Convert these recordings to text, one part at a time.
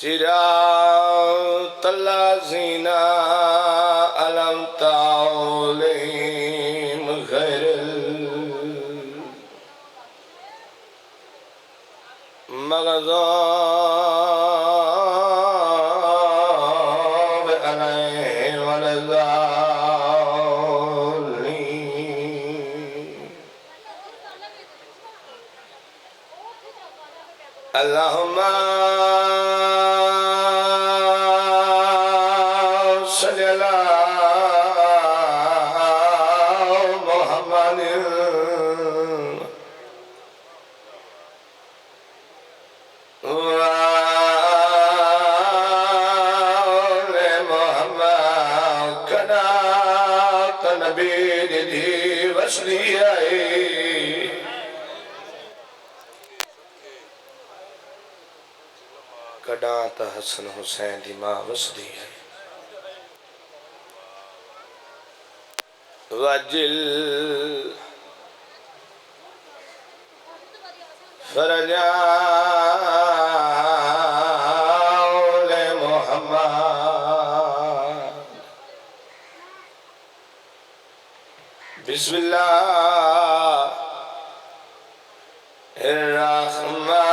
صراط الذين أنعمت عليهم غير المغضوب عليهم ولا الضالين. اللهم صل على محمد وآل محمد كما تنبيذه وسليه کڈاں تا حسن حسین دی ماں وسدی ہے وجل فرجاؤ محمد بسم اللہ الرحمن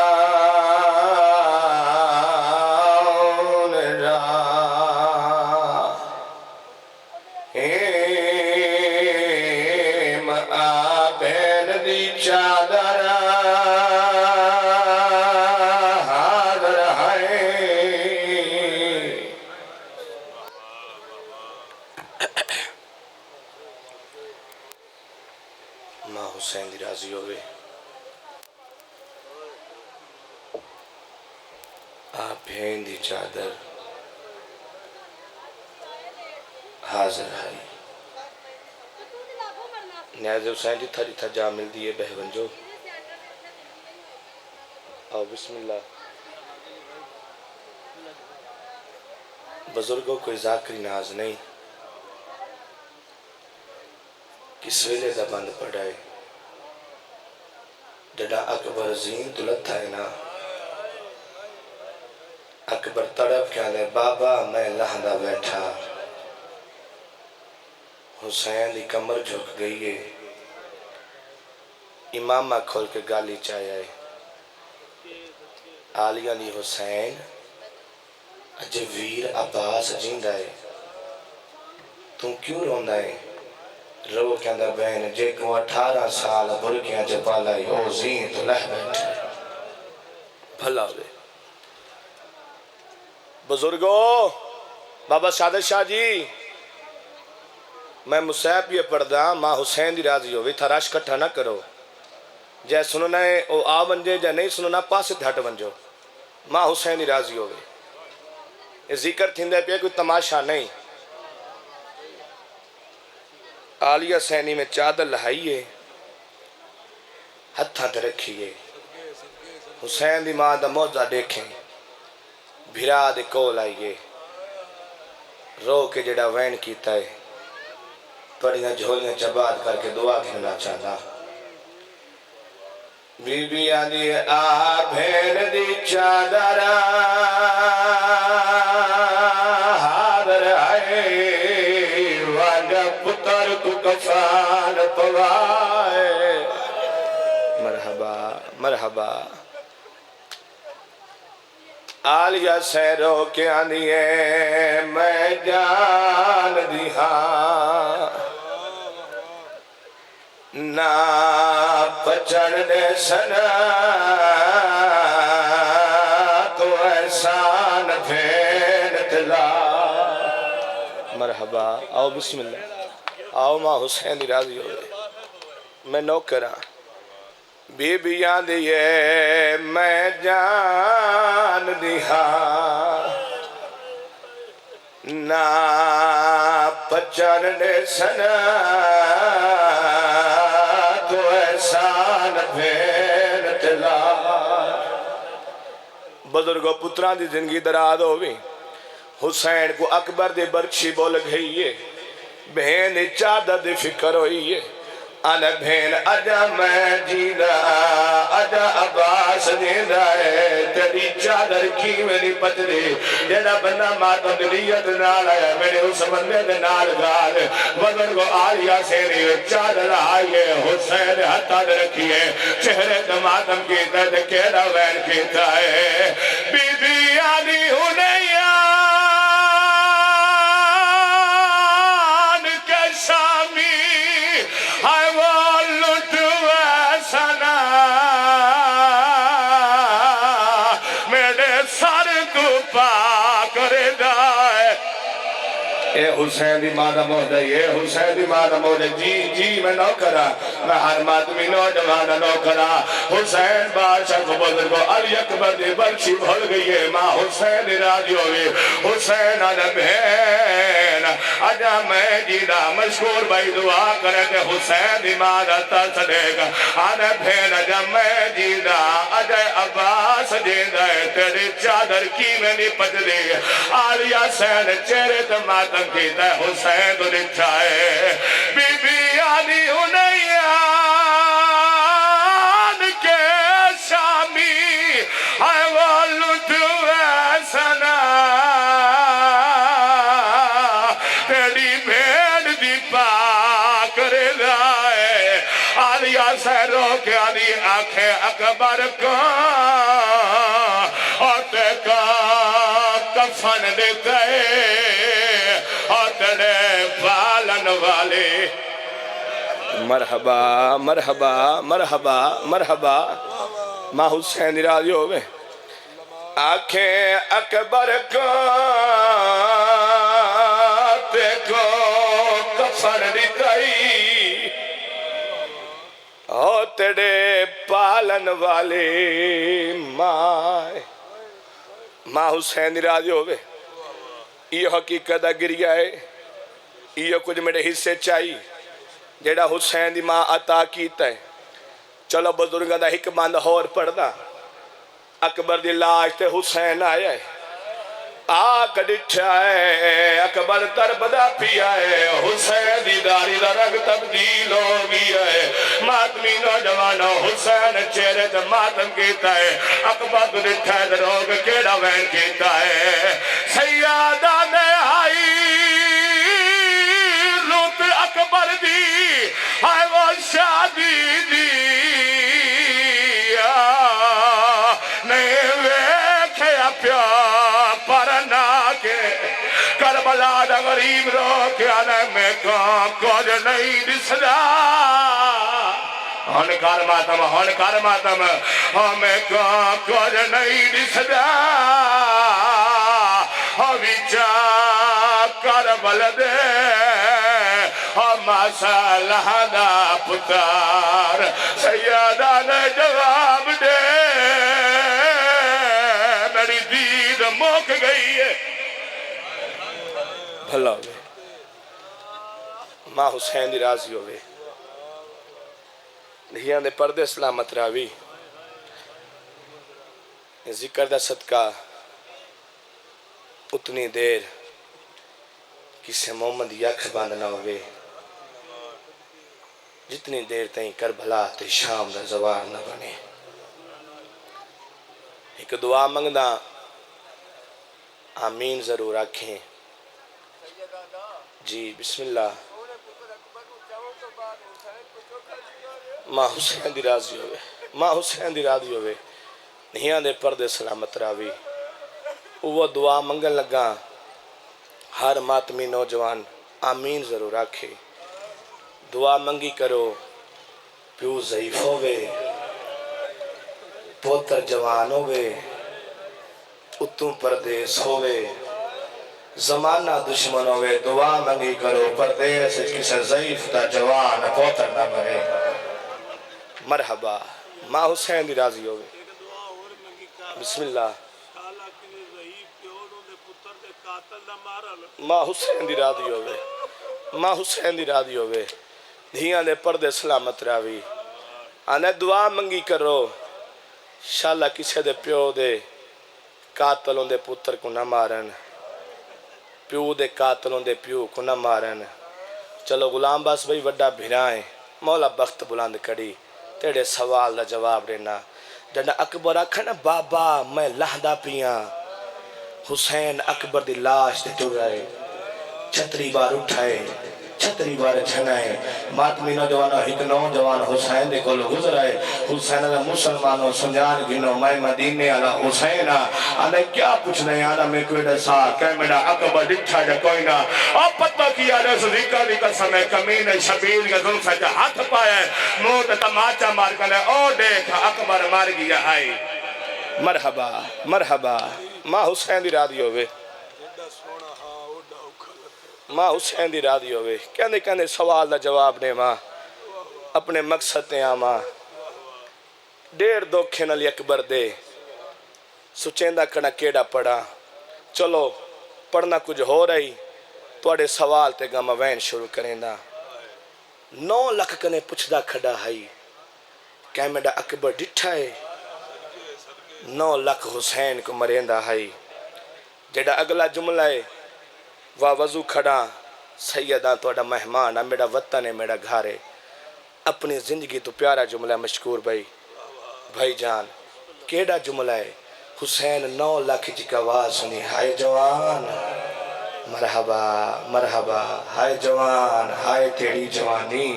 ماں حسین دی راضی ہوئے آپ بھین دی چادر حاضر ہے نیاز حسین جی تھا جا مل دیئے بہون جو آؤ بسم اللہ بزرگوں کوئی ذاکری ناز نہیں کس ویلے دا بند پڑھائے جڑا اکبر زین دلت ہے نا اکبر تڑپ کیا دے بابا میں لہندا بیٹھا حسین دی کمر جھک گئی ہے امامہ کھول کے گالی چاہے آئے آلیہ دی حسین اجے ویر عباس جیندہ ہے تم کیوں روندہ ہے رو کے اندر بہن جے کو 18 سال برکیاں جے پالائی او زین تو لہ بیٹھے بھلا ہوئے بزرگو بابا سعادت شاہ جی میں مصیب یہ پڑھدا ماں حسین دی راضی ہوئی تھا راش کٹھا نہ کرو جے سننا ہے او آ ونجے جے نہیں سننا پاس دھٹ ونجو ماں حسین دی راضی ہوئی یہ ذکر تھندے پہ کوئی تماشا نہیں آلیہ سینی میں چادر لہائیے ہتھاں تے رکھیے حسین دی ماں دا موجہ دیکھیں بھرا دے کول آئیے رو کے جڑا وین کیتا ہے پڑیاں جھولیاں چباد کر کے دعا کھینا چاہتا بی بی آدھی آ بھین دی چادرہ حاضر آئے واجہ پتر کو کفان پوائے مرحبا مرحبا آلیہ سیرو کے آنیے میں جان دیہاں نا پچڑ دے سنا تو احسان پھین تلا مرحبا آؤ بسم اللہ آؤ ماں حسین دی راضی ہوئے میں نوکرہ بی بیاں دیئے میں جان دیہاں نا پچڑ دے سنا تو احسان پھین تلا بزرگو پتران دی زندگی دراد ہوئی حسین کو اکبر دے برچی بول گئی ہے بہن چادر دے فکر ہوئی ہے آنے بھین اجا میں جینا اجا عباس جینا ہے تیری چادر کی میری پتری جینا بندہ ماتم دلیت نال ہے میرے اس بندے دے نال گار وزن کو آلیا سیری چادر آئیے حسین ہتھا دے رکھیے چہرے دے ماتم کیتا ہے کیڑا وین کیتا ہے بی بی آلی ہنیاں اے حسین دی ماں دا موہدہ اے حسین دی ماں دا موہدہ جی جی میں نوکرہ میں ہر ماتمی نوجوانہ نوکرہ حسین بادشاہ کو بزرگ کو علی اکبر دی برچی بھول گئی ہے ماں حسین راضی ہوئی حسین آدھا بہن آجا میں جیدہ مشکور بھائی دعا کرے کہ حسین دی ماں دا ترس دے گا آدھا بہن آجا میں جیدہ آجا عباس جیدہ ہے تیری چادر کی میں نہیں پت دی آلیا سین چہرے تماتم کیتا ہے حسین تو دکھا ہے بی بی آلی ہنیان کے شامی ہے وہ لطوے سنا تیری بھیڑ دی پاک رضائے آلیا سین رو کے آلی آنکھیں اکبر کو اور تے کا کفن دیتے پالن والے مرحبا مرحبا مرحبا مرحبا ماں حسین راضی ہوئے آنکھیں اکبر کو دیکھو کفن دکھائی او تیرے پالن والے ماں حسین راضی ہوئے یہ حقیقت گریا ہے یہ کچھ میرے حصے چاہی جیڑا حسین دی ماں عطا کیتا ہے چلو بزرگاں دا حکمان دا ہور پڑھنا اکبر دی لاش تے حسین آیا ہے آکھ ڈٹھا ہے اکبر تربدا پیا ہے حسین دی داری دا رنگ تبدیل ہو گیا ہے ماتمی نوجوانہ حسین چہرے تے ماتم کیتا ہے اکبر ڈٹھا ہے روگ کیڑا وین کیتا ہے سیادہ نے آئی لوت اکبر دی ہے وہ شادی دی نہیں ویکھیا پیا پرنا کے کربلا دا غریب رو کے آنے میں کچھ نہیں دسدا ہنکار ماتم ہمیں کچھ نہیں دسدا ویچا کربل دے مسالہ دا پتار سیدہ نے جواب دے میری دید موک گئی ہے بھلا ہوئے ماں حسین دی راضی ہوئے دھیان دے پردے سلامت راوی ذکر دا صدقہ اتنی دیر کسے محمد یک باندھنا ہوئے جتنی دیر تائیں کربلا تے شام دا زوار نہ بنے ایک دعا منگنا آمین ضرور آکھیں جی بسم اللہ ماں حسین دی راضی ہوئے ماں حسین دی راضی ہوئے نہیاں دے پردے سلامت راوی وہ دعا منگن لگا ہر ماتمی نوجوان آمین ضرور آکھے دعا منگی کرو پیو ضعیف ہوئے پوتر جوان ہوئے اتوں پردیس ہوئے زمانہ دشمن ہوئے دعا منگی کرو پردیس کسے ضعیف تا جوان پوتر نہ مرے مرحبا ماں حسین دی راضی ہوئے بسم اللہ ماں حسین دی راضی ہوئے ماں حسین دی راضی ہوئے دھیاں دے پردے سلامت راوی آنے دعا منگی کرو شاءاللہ کسے دے پیو دے قاتلوں دے پتر کو نہ مارن پیو دے قاتلوں دے پیو کو نہ مارن چلو غلام باس بھائی وڈا بھیرائیں مولا بخت بلند کری تیرے سوال دا جواب دینا جنہ اکبر آکھا نا بابا میں لہدا پیاں حسین اکبر دی لاش تے ٹر رہے چھتری بار اٹھائے چھتری بار جھنائے ماتمی نوجوانوں ایک نوجوان حسین دے کولو گزرائے حسین دا مسلمانوں سنجان گنو میں مدینے علا حسین آنے کیا پوچھنے آنا میں کوئی دسا کہ میرا اکبر ڈٹھا جا کوئی نا اور پتہ کیا رس ذکر دی قسم ہے کمین شبیل کا ظلم سے ہاتھ پایا موت تماچا مار کنے او دیکھ اکبر مار گیا آئی مرحبا مرحبا ماں حسین دی رادی ہوئے ماں حسین دی رادی ہوئے کہنے کہنے سوال دا جواب نے ماں اپنے مقصد نے آماں دیر دوکھے نلی اکبر دے سچیندہ کنا کیڑا پڑا چلو پڑھنا کچھ ہو رہی توڑے سوال تے گا موین شروع کریں دا 9 لکھ کنے پچھدا کھڑا ہائی کہ میڈا اکبر ڈٹھا ہے 9 لکھ حسین کو مریندا ہائی جیڑا اگلا جملہ ہے واہ وضو کھڑا سیدہ توڑا مہمان میرا وطن ہے میرا گھر ہے اپنی زندگی تو پیارا جملہ مشکور بھائی جان کیڑا جملہ ہے حسین 9 لکھ جی کا آواز سنی ہائے جوان مرحبا مرحبا ہائے جوان ہائے تیری جوانی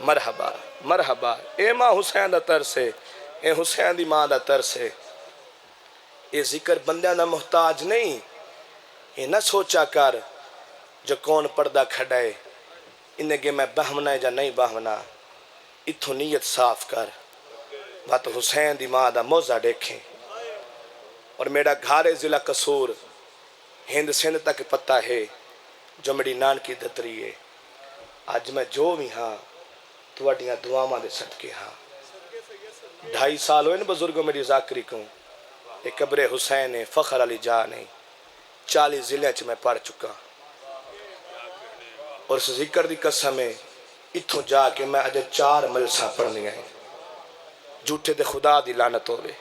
مرحبا مرحبا اے ماں حسین دا ترسے اے حسین دی ماں دا ترسے اے ذکر بندیاں دا محتاج نہیں یہ نہ سوچا کر جو کون پردہ کھڑائے انہیں کہ میں بہمنا ہے یا نہیں بہمنا اتھو نیت صاف کر بات حسین دی ماں دا موزہ دیکھیں اور میرا گھارے ضلع قصور ہند سندھ تک پتہ ہے جو میری نان کی دتری ہے آج میں جو بھی ہاں تو وڈیاں دعاواں دے صدقے ہاں 2.5 سال ہوئے نا بزرگوں میری ذاکری کو ایک قبر حسین ہے فخر علی جان ہے 40 ضلع چ میں پڑھ چکا اور اس ذکر دی قسم ہے اتھوں جا کے میں اجے 4 ملساں پڑھنی ہیں جھوٹے دے خدا دی لعنت ہوئے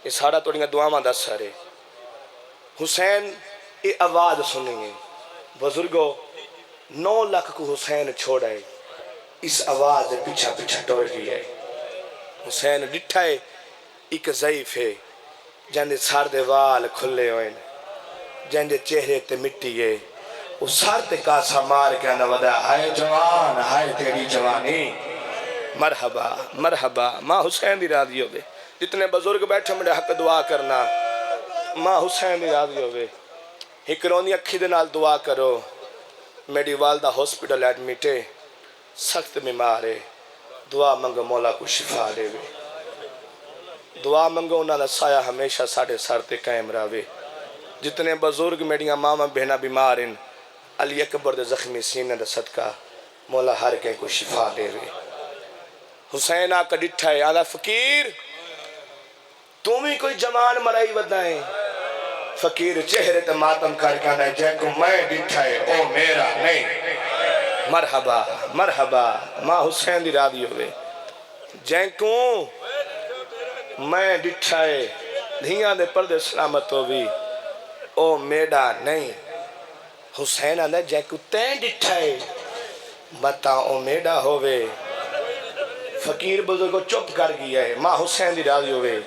یہ سارا توڑیاں دعاواں دا اثر ہے حسین یہ آواز سنیں گے بزرگوں 9 لکھ کو حسین چھوڑا ہے اس آواز پیچھا پیچھا ٹور گئی ہے حسین ڈٹھا ہے ایک ضعیف ہے جن دے سار دے وال کھلے ہوئے جن دے چہرے تے مٹی ہے وہ سار تے کاسا مار کے آنا ودا ہائے جوان ہائے تیری جوانی مرحبا مرحبا ماں حسین دی راضی ہوئے جتنے بزرگ بیٹھے میرے حق دعا کرنا ماں حسین دی راضی ہوئے ایک رونی اکھی دے نال دعا کرو میری والدہ ہاسپٹل ایڈمیٹے سخت بیمار ہے دعا منگو مولا کو شفا دے وے دعا منگو انہاں دا سایہ ہمیشہ ساڑھے سار تے قائم راوے جتنے بزرگ میڈیاں ماما بہنا بیمار ہیں علی اکبر دے زخمی سینے دا صدقہ مولا ہر کہیں کو شفا دے وے حسین آقا ڈٹھا ہے آدھا فقیر تمہیں کوئی جوان مرائی ودائیں فقیر چہرے تے ماتم کر کے آنا ہے جے کو میں ڈٹھا ہے او میرا نہیں مرحبا مرحبا ماں حسین دی راضی ہوئے جے کو میں ڈٹھا ہے دھیاں دے پردے سلامت ہوئی او میڈا نہیں حسین آدھا جے کو تین ڈٹھا ہے بتا او میڈا ہوئے فقیر بزرگ کو چپ کر گیا ہے ماں حسین دی راضی ہوئے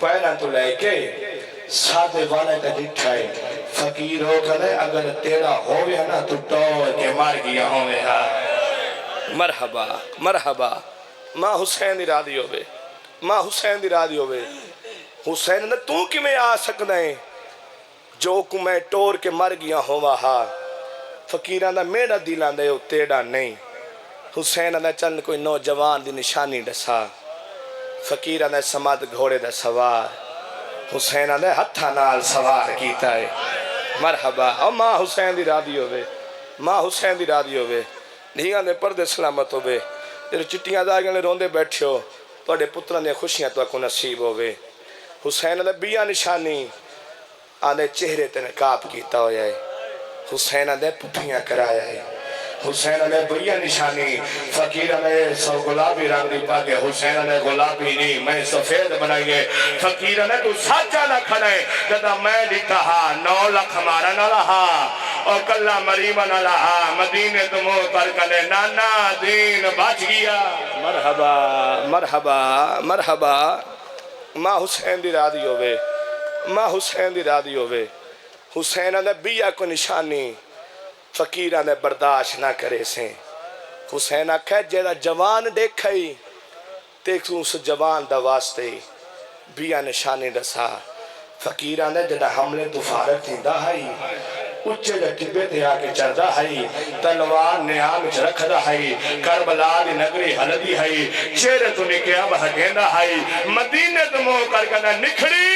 پہنا تو لے کے سادے والے کا ڈٹھا ہے فقیر ہو کنے اگر تیرا ہوئے نا تو ٹور کے مار گیا ہوئے مرحبا مرحبا ماں حسین دی راضی ہوئے ماں حسین دی راضی ہوئے حسین نے تو کی میں آ سکنا ہے جو کو میں ٹور کے مر گیا ہوا ہاں فقیران دا میرا دلان دے تیڑا نہیں حسین دا چند کوئی نوجوان دی نشانی ڈسا فقیران دا سماد گھوڑے دا سوار حسین دا ہتھا نال سوار کیتا ہے مرحبا اور ماں حسین دی راضی ہوئے ماں حسین دی راضی ہوئے دھیاں دے پردے سلامت ہوئے جب چٹیاں داغیاں لے روندے بیٹھے ہو توڑے پتران دے خوشیاں تو کو نصیب ہوئے حسین دا بیا نشانی آنے چہرے تے نقاب کیتا ہویا ہے حسین دے پپیاں کرایا ہے حسین نے بیا نشانی فقیر نے سو گلابی رنگ دی پاکے حسین نے گلابی نہیں میں سفید بنائیے فقیر نے تو سچا نہ کھڑے جدا میں دیتا ہاں 9 لکھ ہمارا نہ رہا اور کلہ مریمن لہا مدینے تمو کر کلے نانا دین بچ گیا مرحبا مرحبا مرحبا ماں حسین دی رادی ہوئے ماں حسین دی رادی ہوئے حسین نے بیا کو نشانی فقیرہ نے برداشت نہ کرے سے حسین آکھا جیدہ جوان دیکھائی تیک اس جوان دا واسطے بیا نشانی رسا فقیرہ نے جیدہ حملے تو فارغ تھی دا ہائی اچھے جا ٹبے تے آکے چڑھ دا ہائی تلوار نے آمچ رکھ دا ہائی کربلا دی نگری حلدی ہائی چہرے تو نکے اب ہگیندہ ہائی مدینے تو مو کر کنا نکھڑی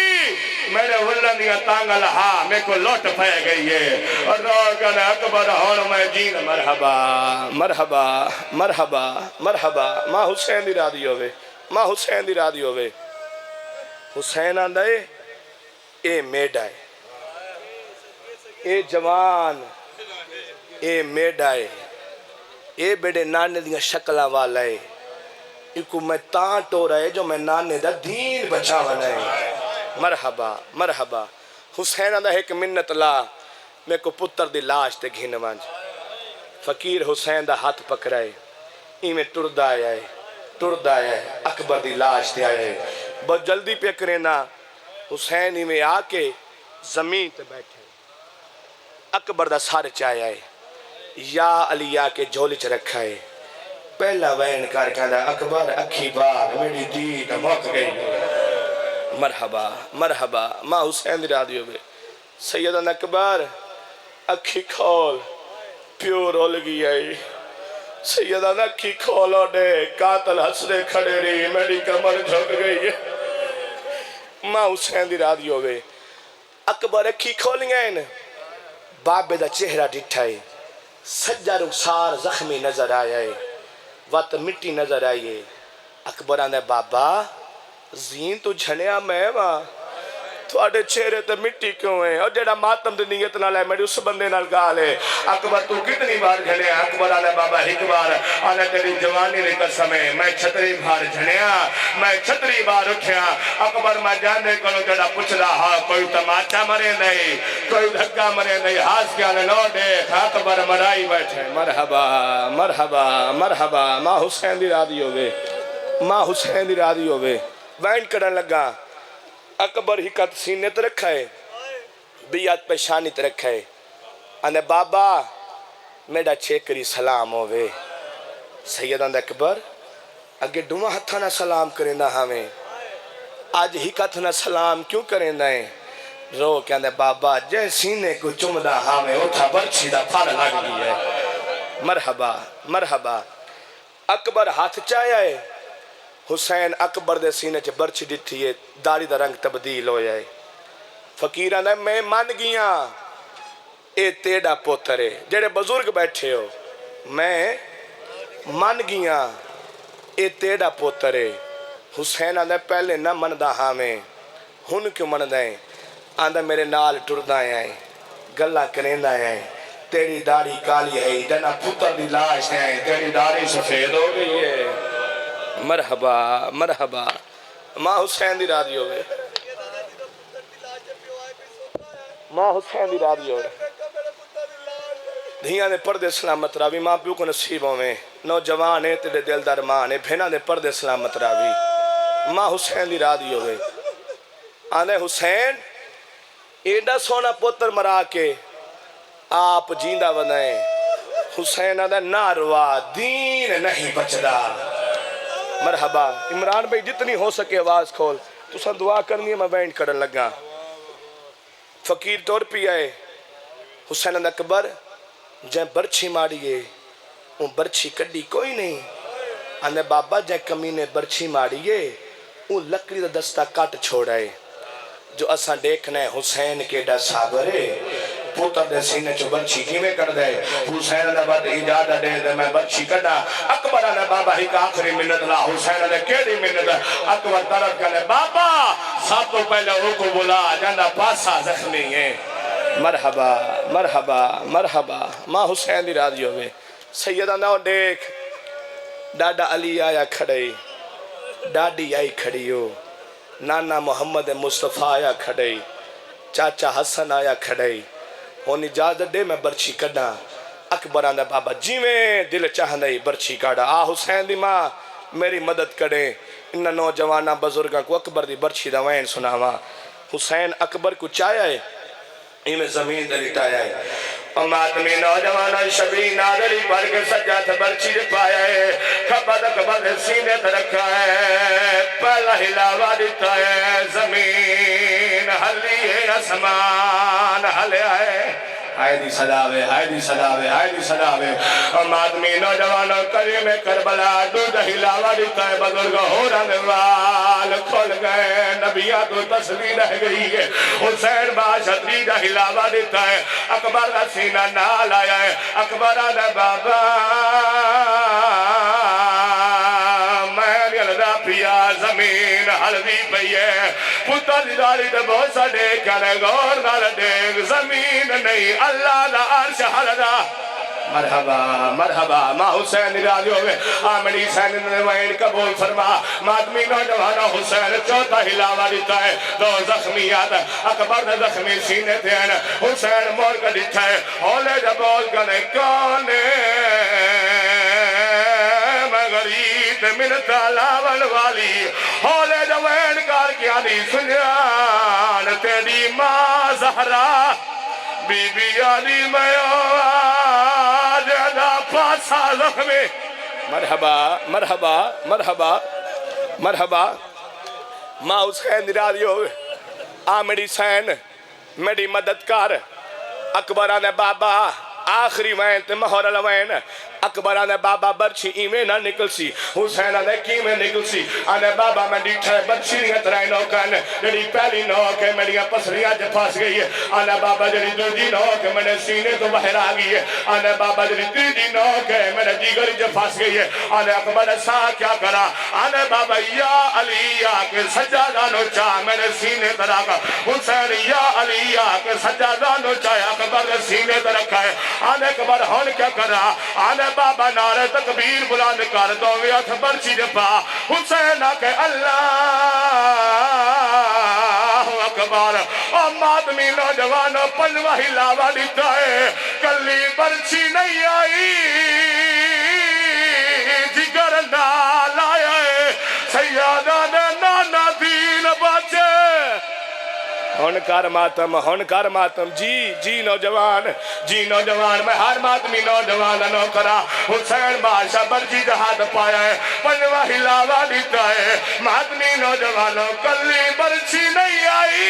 میرے ولن دیا تانگا لہا میں کو لوٹ پہ گئی ہے اور روکن اکبر ہون میں جین مرحبا مرحبا مرحبا مرحبا ماں حسین دی رادی ہوئے ماں حسین دی رادی ہوئے حسین آندھائے اے میڈا ہے اے جوان اے میڈا ہے اے بیڑے نانے دیا شکلہ والا ہے ایکو میں تانٹ ہو رہا ہے جو میں نانے دا دین بچا بنا ہے مرحبا مرحبا حسین آدھا ایک منت لا میں کو پتر دی لاش تے گھن مانج فقیر حسین دا ہاتھ پکڑائے میں ٹردہ آیا ہے اکبر دی لاش تے آیا ہے بہت جلدی پہ کرینا حسین میں آکے زمین تے بیٹھے اکبر دا سارے چاہیا ہے یا علی آکے جھولی چ رکھا ہے پہلا وین کار کہندا اکبر اکھی بار میری دید موک گئی مرحبا مرحبا ماں حسین دی رادی ہوئے سیدنا اکبر اکھی کھول پیور ہو لگی آئی سیدنا اکھی کھولو دے قاتل حسرے کھڑے رہی میری کمر جھک گئی ہے ماں حسین دی رادی ہوئے اکبر اکھی کھولیں گے بابے دا چہرہ ڈٹھائے سجا رخسار زخمی نظر آیا ہے وقت مٹی نظر آئی ہے اکبر آنے بابا زین تو جھنیا میں ماں تو آڑے چہرے تے مٹی کیوں ہیں اور جیڑا ماتم دی نیت نہ لے میری اس بندے نال گال ہے اکبر تو کتنی بار جھنیا اکبر آنے بابا ایک بار آنے تیری جوانی لے قسم ہے میں 36 بار جھنیا میں 36 بار اٹھیا اکبر میں جانے کنو جیڑا پوچھ رہا کوئی تماچا مرے نہیں کوئی دھکا مرے نہیں ہاتھ کیا نے لو دے اکبر مرائی بیٹھے مرحبا مرحبا مرحبا ماں حسین دی رادی ہوئے ماں حسین دی رادی ہوئے وین کرن لگا اکبر ہی کت سینے تے رکھا ہے بیعت پیشانی تے رکھا ہے انے بابا میڈا چھیکری سلام ہوئے سیدان اکبر اگے ڈوما ہتھانا سلام کریں دا ہمیں آج ہی کتنا سلام کیوں کریں دائیں رو کہنے بابا جے سینے کو چم دا ہمیں اٹھا برچی دا پھار لگ گئی ہے مرحبا مرحبا اکبر ہاتھ چاہیا ہے حسین اکبر دے سینے چے برچی ڈٹھی ہے داڑھی دا رنگ تبدیل ہو جائے فقیرہ نے میں مان گیا اے تیڑا پوترے جڑے بزرگ بیٹھے ہو میں مان گیا اے تیڑا پوترے حسین نے پہلے نہ من دا ہمیں ہن کیوں من دائیں آندہ میرے نال ٹردہ ہیں گلہ کریندہ ہیں تیری داڑھی کالی ہے جنا پتر دی لاش ہیں تیری داڑھی سفید ہو گئی ہے مرحبا مرحبا ماں حسین دی رادی ہوئے ماں حسین دی رادی ہوئے دھیاں نے پردے سلامت راوی ماں پیو کو نصیبوں میں نوجوان ہے تیرے دل درمان ہے بھینا نے پردے سلامت راوی ماں حسین دی رادی ہوئے آنے حسین ایڈا سونا پوتر مرا کے آپ جیندہ بنائیں حسین آدھا ناروا دین نہیں بچدا مرحبا عمران بھائی جتنی ہو سکے آواز کھول تو سن دعا کرنی ہے میں بینڈ کرن لگا فقیر طور پی آئے حسین اکبر جائیں برچھی ماریے وہ برچھی کڈی کوئی نہیں آنے بابا جائیں کمینے برچھی ماریے وہ لکڑی دا دستہ کٹ چھوڑائے جو اساں دیکھنا ہے حسین کے ڈا صابرے پوتر دے سینے چو برچھی کی میں کر دے حسین نے بعد اجازت دے دے میں برچھی کرنا اکبر نے بابا ہی کا آخری منت لا حسین نے کیڑی منت اکبر طرف کرنے بابا سب تو پہلے وہ کو بلا جانا پاسا زخمی ہے مرحبا مرحبا مرحبا ماں حسین دی رادی ہوئے سیدہ ناؤ دیکھ ڈاڈا علی آیا کھڑے ڈاڈی آئی کھڑی ہو نانا محمد مصطفیٰ آیا کھڑے چاچا حسن آیا کھڑے ہونی اجازت دے میں برچھی کڈا اکبر آندا بابا جیویں دل چاہندا ہی برچھی کاڑا آ حسین دی ماں میری مدد کرے ان نوجوانہ بزرگاں کو اکبر دی برچھی دا وین سناواں حسین اکبر کو چایا ہے میں زمین دے لٹایا ہے ماتمی نوجوانہ شبی نادری پڑھ کے سجات برچی دے پایا ہے خبت اکبر سینے تے رکھا ہے پہلا ہلاوا دیتا ہے زمین ہلی ہے آسمان ہلے آئے آئے دی صداوے آئے دی صداوے آئے دی صداوے ماتمی نوجوانہ کریم کربلا دودھ ہلاوا دیتا ہے بزرگ ہو رہنے وال کھول گئے نبیہ تو تسلی رہ گئی ہے حسین باشتری دا ہلاوا دیتا ہے اکبر دا سینہ نال آیا ہے اکبر دا بابا پیا زمین حلوی پئی ہے پتر داری دے بہت سا دیکھنے غور نال دیکھ زمین نہیں اللہ دا عرش حلدہ مرحبا مرحبا ماں حسین راضی ہوئے آمنی حسین نے وین قبول فرما مادمی نوجوانہ حسین چوتھا ہلاوا دیتا ہے دو زخمیات اکبر نے زخمی سینے تھے حسین مور کا دیتا ہے ہولے جب بول کنے کونے غریب من تالاون والی ہولے جوین کار کیا دی سنیان تیری ماں زہرا بی بی آلی میں آجدہ پاسا زخمی مرحبا مرحبا مرحبا مرحبا ماں حسین راضی ہوئے آمڑی سین میری مددکار اکبران بابا آخری وین تے مہور الوین اکبران بابا برچی ایمیں نہ نکل سی حسین نے کی میں نکل سی آنے بابا میں ڈیٹھے برچی نہیں ترائی نوکن جڑی پہلی نوک ہے میری پسریاں جب پاس گئی ہے آنے بابا جڑی دوجی نوک ہے میں نے سینے تو بہر آگئی ہے آنے بابا جڑی تیجی نوک ہے میں نے دیگری جب پاس گئی ہے آنے اکبر سا کیا کرا آنے بابا یا علی آکے سجادہ نو چاہ میں نے سینے تراکا حسین یا علی آکے سجادہ نو چاہ اکبر سینے ترکا ہے آنے اکبر ہون کیا کرا آنے بابا نعرہ تکبیر بلند کر دو ویت برچی جپا حسین آکے اللہ اکبر اور مادمی نوجوانوں پنوہ ہلاوا دیتا ہے کلی برچی نہیں آئی جگر نال آیا ہے سیادہ نے نانا دین بچے ہنکار ماتم جی نوجوان میں ہر ماتمی نوجوان نو کرا حسین بادشاہ برچی جہاد پایا ہے پنوہ ہلاوا دیتا ہے ماتمی نوجوانوں کلی برچی نہیں آئی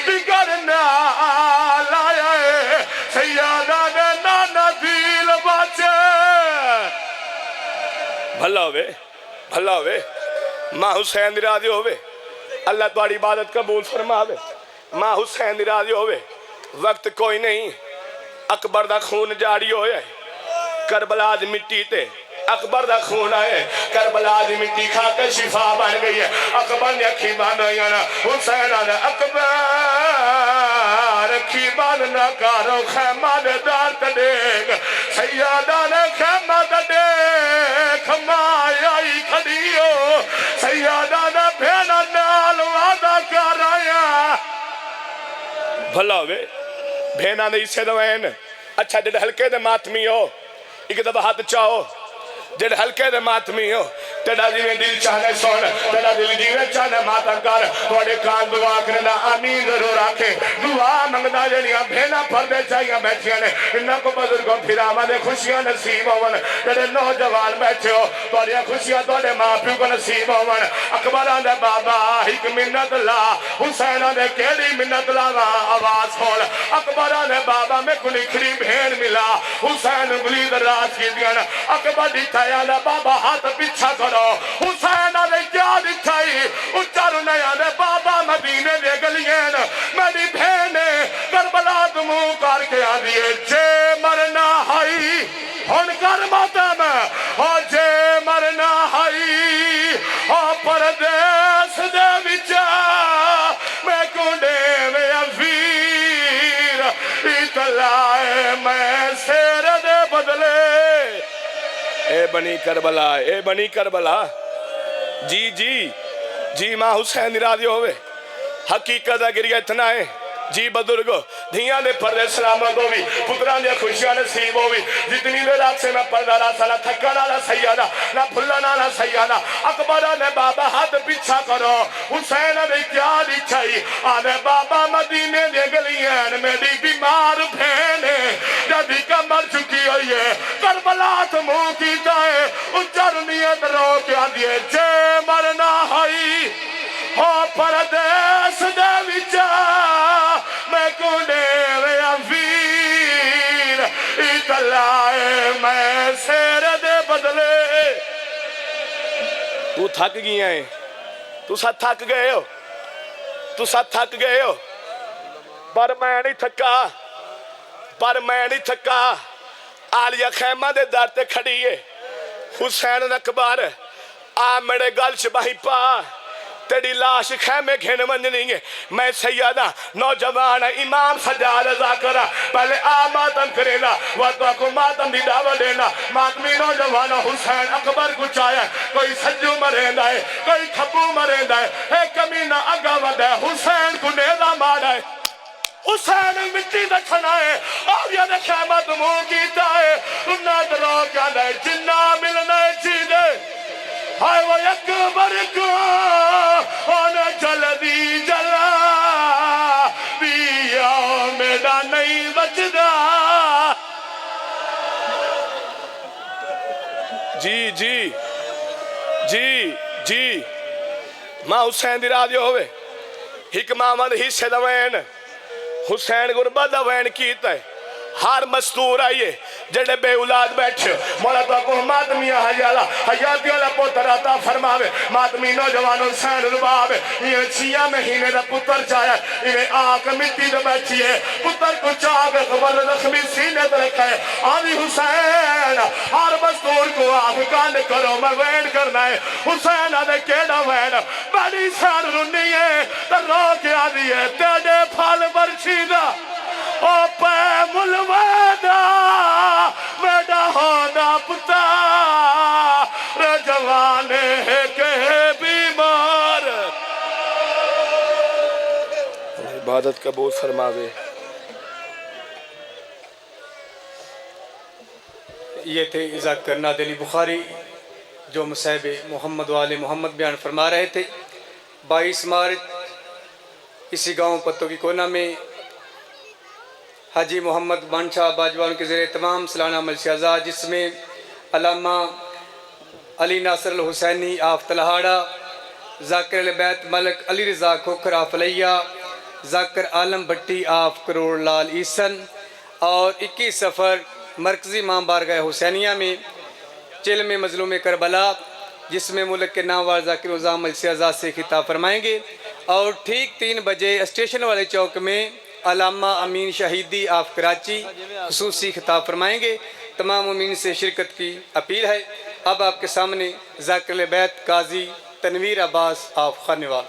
دیگر نال آیا ہے سیادہ نے نانا دیل بچے بھلا ہوئے ماں حسین راضی ہوئے اللہ تمہاری عبادت قبول فرماوے ماں حسین راضی ہوئے وقت کوئی نہیں اکبر دا خون جاری ہوئے کربلا دی مٹی تے اکبر دا خون آئے کربلا دی مٹی کھا کے شفا بن گئی ہے اکبر نے اکھی بان ہوئی ہے حسین آنے اکبر اکھی بان نہ کارو خیمہ دے دار تدیگ سیادہ نے خیمہ تدیگ مائی آئی کھڑیو سیادہ نے بھینا نال وعدہ کر آیا بھلا ہوئے بھینا نہیں سے دوین اچھا جڑ ہلکے دے ماتمی ہو ایک دبا ہاتھ چاہو جڑ ہلکے دے ماتمی ہو تیڑا دیویں دل چاہنے سون تیڑا دل دیویں چاہنے ماتم کر توڑے کان دعا کرنا آمین ضرور آکھے دعا منگنا جنیاں بھینا پردے چاہیاں بیٹھیاں نے انہاں کو بزرگوں پھر آمدے خوشیاں نصیب ہون تیڑے نوجوان بیٹھے ہو توڑے خوشیاں توڑے ماں پیو کو نصیب ہون اکبر آندے بابا ایک منت لا حسین آندے کیڑی منت لا آواز کھول اکبر آندے بابا میں کو لکھری بھین ملا حسین گلی در راز کی دیانا اکبر دیکھایا آندے بابا ہاتھ پیچھا کرو حسین نے کیا دکھائی اچھارو نیا نے بابا مدینے دے گلین میری بھینے کربلا دمو کر کے آدھئے جے مرنا ہائی ہن کر ماتم ہو جے مرنا ہائی ہو پردیس دے وچا میں کنڈے میں افیر اطلاع میں سیر دے بدلے اے بنی کربلا جی ماں حسین راضی ہوئے حقیقت اگر یہ اتنا ہے جی بزرگو دھیاں دے پردے سلامت ہووی پتران دے خوشیاں نصیب ہووی جتنی دے رات سے میں پردہ را سالا تھکانا نہ سیادہ نہ بھلانا نہ سیادہ اکبرہ نے بابا ہاتھ پیچھا کرو حسین نے کیا دی چھائی آنے بابا مدینے دے گلین میری بیمار بھینے جدی کمر چکی ہوئی ہے کربلا تمہوں کی جائے اجر نیت رو کیا دیے جے مرنا ہوئی ہو پردیس دے وچا میں کنے ویا ویر اتلائے میں سیر دے بدلے تو تھک گیا ہے تو ساتھ تھک گئے ہو تو ساتھ تھک گئے ہو پر میں نہیں تھکا آلیہ خیمہ دے دار تے کھڑی ہے حسین اکبر آ میرے گل شباہی پا تیری لاش خیمے گھن منجنی ہے میں سیدہ نوجوان امام سجاد ذاکرہ پہلے ماتم کرینا وقتہ کو ماتم دی دعوت دینا ماتمی نوجوان حسین اکبر کو چاہے کوئی سجو مریندا ہے کوئی کھپو مریندا ہے ایک کمینہ اگا ودہ حسین کو نیدہ مارا ہے حسین مٹی دکھنا ہے اور یہ خیمہ تمہوں کیتا ہے انہا درو کیا دے جنہ ملنا چیدے ہائے وہ اکبر کو انہیں جلدی جلا بیا میرا نہیں بچدا جی ماں حسین دی راضی ہوئے حکمہ مند حصے دوین حسین غربہ دوین کیتا ہے ہر مستور آئیے جڑے بے اولاد بیٹھے مولا تو کو ماتمیہ حیاتی والا پتر عطا فرماوے ماتمی نوجوان حسین رباوے یہ 6 مہینے دا پتر چاہیا انہیں آنکھ مٹی دے بیٹھی ہے پتر کو چاہے خبر زخمی سینے تے رکھا ہے آدھی حسین ہر مستور کو آنکھ کاند کرو میں وین کرنا ہے حسین آدھے کیڑا وین بڑی سان رنی ہے تر رو کے آدھی ہے تیڑے پھال برچیدہ او پہ ملویدہ میڈا ہونا پتا رجوانے کے بیمار عبادت قبول فرماوے یہ تھے ذکر نادری بخاری جو مصحب محمد والے محمد بیان فرما رہے تھے 22 مارچ اسی گاؤں پتوں کی کونا میں حاجی محمد بانشاہ باجوان کے زیر تمام سالانہ مجلس اعزاز جس میں علامہ علی ناصر الحسینی آف تلہاڑا ذاکر البیت ملک علی رضا کھوکھر آف علیہ ذاکر عالم بھٹی آف کروڑ لال عیسن اور 21 سفر مرکزی امام بارگاہ حسینیہ میں چلم مظلوم کربلا جس میں ملک کے نامور ذاکر نظام مجلس اعزاز سے خطاب فرمائیں گے اور ٹھیک 3 بجے اسٹیشن والے چوک میں علامہ امین شہیدی آف کراچی خصوصی خطاب فرمائیں گے تمام امین سے شرکت کی اپیل ہے اب آپ کے سامنے ذاکر البیت قاضی تنویر عباس آف خانوال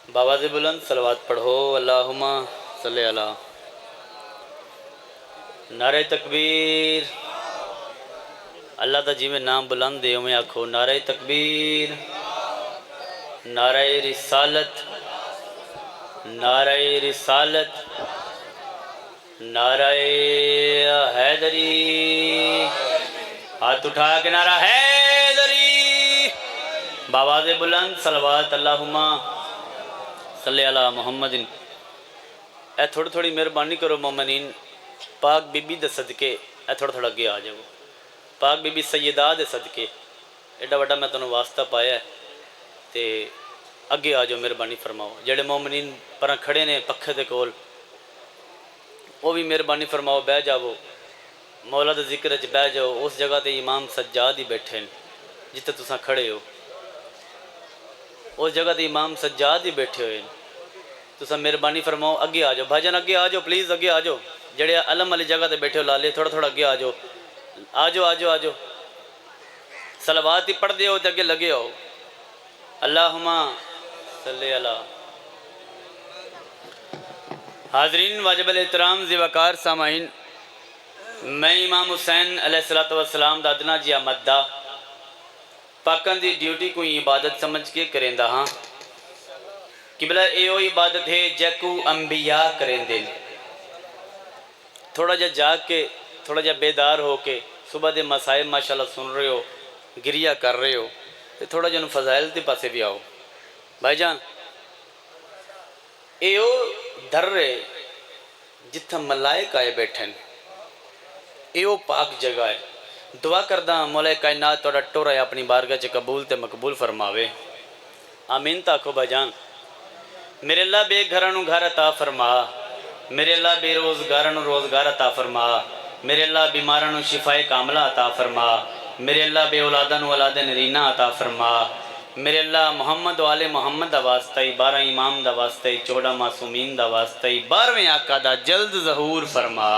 باواز بلند صلوات پڑھو اللہم صلی اللہ نعرہ تکبیر اللہ تا جی میں نام بلند دے میں آکھو نعرہ تکبیر نعرہ رسالت نعرہ رسالت نعرہ حیدری ہاتھ اٹھا کے نعرہ حیدری باواز بلند صلوات اللہم صلی اللہ محمد اے تھوڑی تھوڑی مہربانی کرو مومنین پاک بی بی دے صدقے اے تھوڑا تھوڑا اگے آ جاؤ پاک بی بی سیدہ دے صدقے ایڈا وڈا میں تنوں واسطہ پایا ہے تے اگے آ جاؤ مہربانی فرماؤ جڑے مومنین پراں کھڑے نے پکھے دے کول وہ بھی مہربانی فرماؤ بہ جاؤ مولا دے ذکر وچ بہ جاؤ اس جگہ تے امام سجاد ہی بیٹھے ہیں جتے تساں کھڑے ہو اس جگہ تے امام سجاد ہی بیٹھے ہوئے تساں مہربانی فرماؤ اگے آ جاؤ بھائی جان اگے آ جاؤ پلیز اگے آ جاؤ جڑے علم والی جگہ تے بیٹھے ہو لالے تھوڑا تھوڑا اگے آ جاؤ آ جاؤ آ جاؤ آ جاؤ صلوات ہی پڑھ دے ہو تے اگے لگے ہو اللہم صلی اللہ حاضرین واجب الاحترام ذی وقار سامعین میں امام حسین علیہ السلام دا ادنا جی مدہ پاکاں دی ڈیوٹی کوئی عبادت سمجھ کے کریندا ہاں قبلہ اے او عبادت ہے جیکو انبیاء کریں دے تھوڑا جا جاگ کے تھوڑا جا بیدار ہو کے صبح دے مسائل ماشاءاللہ سن رہے ہو گریہ کر رہے ہو تھوڑا جا فضائل دے پاسے بھی آؤ بھائی جان اے او در رہے جتھا ملائک آئے بیٹھن اے او پاک جگہ ہے دعا کردہ مولا کائنات توڑا ٹورا ہے اپنی بارگاہ چے قبول تے مقبول فرماوے آمین تاکو بھائی جان میرے اللہ بے گھرانو گھر عطا فرما میرے اللہ بے روزگارانو روزگار عطا فرما میرے اللہ بیمارانو شفائے کاملہ عطا فرما میرے اللہ بے اولادانو اولاد نرینہ عطا فرما میرے اللہ محمد و آل محمد دا واسطائی 12 امام دا واسطائی 14 معصومین دا واسطائی 12ویں آقا دا جلد ظہور فرما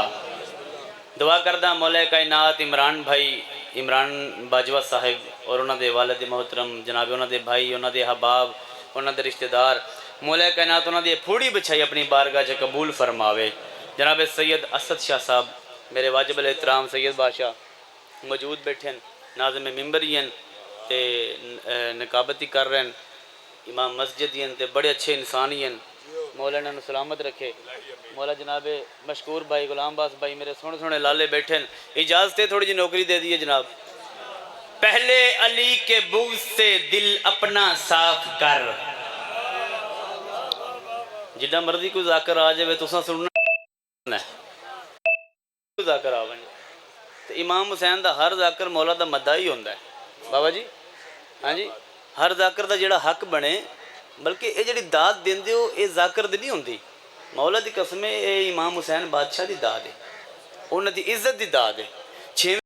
دعا کردہ مولا کائنات عمران بھائی عمران باجوہ صاحب اور انہوں دے والد محترم جناب انہوں دے بھائی انہوں دے حباب انہوں دے رشتہ دار مولا کائنات انہوں دے پھوڑی بچھائی اپنی بارگاہ چے قبول فرماوے جناب سید اسد شاہ صاحب میرے واجب الاحترام سید بادشاہ موجود بیٹھیں ناظم ممبری ہیں تے نقابتی کر رہے ہیں امام مسجد ہیں تے بڑے اچھے انسانی ہیں مولا انہوں نے سلامت رکھے مولا جناب مشکور بھائی غلام باس بھائی میرے سونے سونے لالے بیٹھیں اجازت ہے تھوڑی جی نوکری دے دیئے جناب پہلے علی کے بغض سے دل اپنا صاف کر جدہ مرضی کو ذاکر آ جائے تو ساں سننا ہے ذاکر آ بنی تو امام حسین دا ہر ذاکر مولا دا مدعی ہوندہ ہے بابا جی ہاں جی ہر ذاکر دا جڑا حق بنے بلکہ یہ جڑی داد دین دے ہو یہ ذاکر دی نہیں ہوندی مولا دی قسمیں اے امام حسین بادشاہ دی داد ہے انہوں دی عزت دی داد ہے